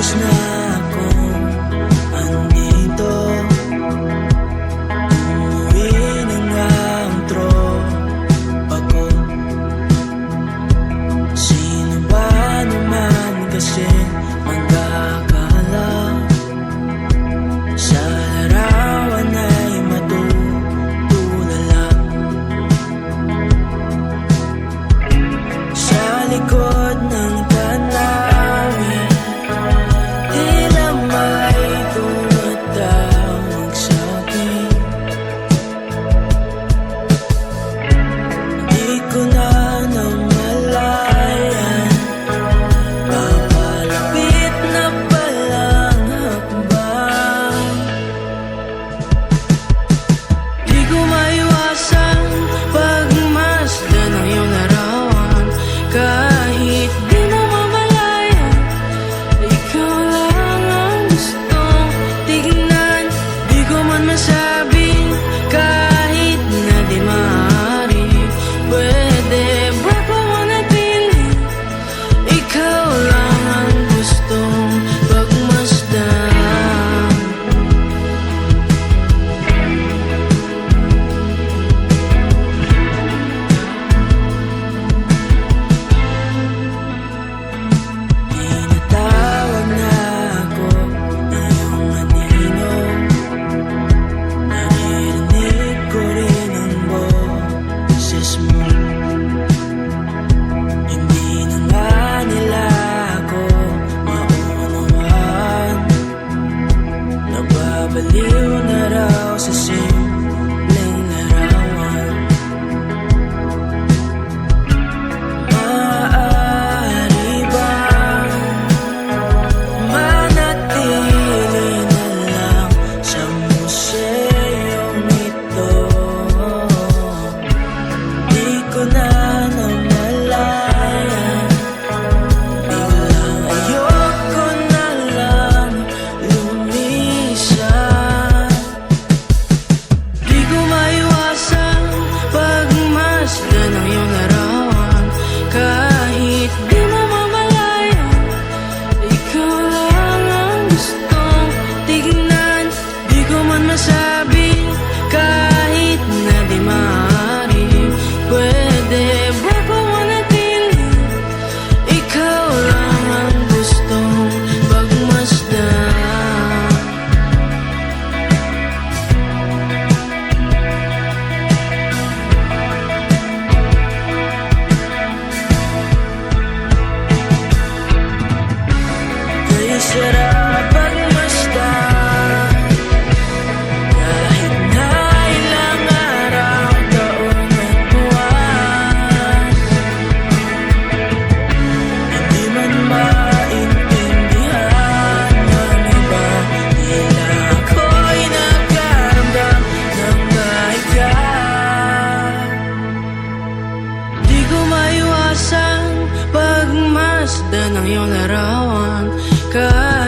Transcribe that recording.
oras na akong andito, umuwi na nga ang tropa ko. Sino ba naman kasi magkakala sa larawan ay matutulala? Sa likod ng tanawin, tila may tumatawag sa'kin. Di ko na namalayan, papalapit na palang hakbang. Di ko maiwasan pagmasdan ng iyong larawan, kahit di na mamalayan, ikaw lang ang gustong tignan. Di ko man masabi, kahit na di maaari, pwede ba ko manatili? Ikaw lang ang gustong pagmasdan. Tinatawag na ako ng iyong anino, naririnig ko rin ang boses mo. Hindi na nga nila ako maunawaan, nababaliw na raw sa simpleng larawan. Maaari bang manatili na lang sa museyong ito? Di ko na namalayan, biglang ayoko na lang lumisan. Di ko maiwasan pagmasdan ng iyong larawan, kahit di na mamalayan, ikaw lang ang gustong tignan. Di ko man masabi, kahit na di maaari, pwede ba ko manatili? Ikaw lang ang gustong pagmasdan. Kaya sarap pagmasdan, kahit na ilang araw, taon at buwan. Hindi man maintindihan ng iba, tila ako'y nagkaramdam ng kahit. Di ko maiwasan pagmasdan ng iyong larawan, kahit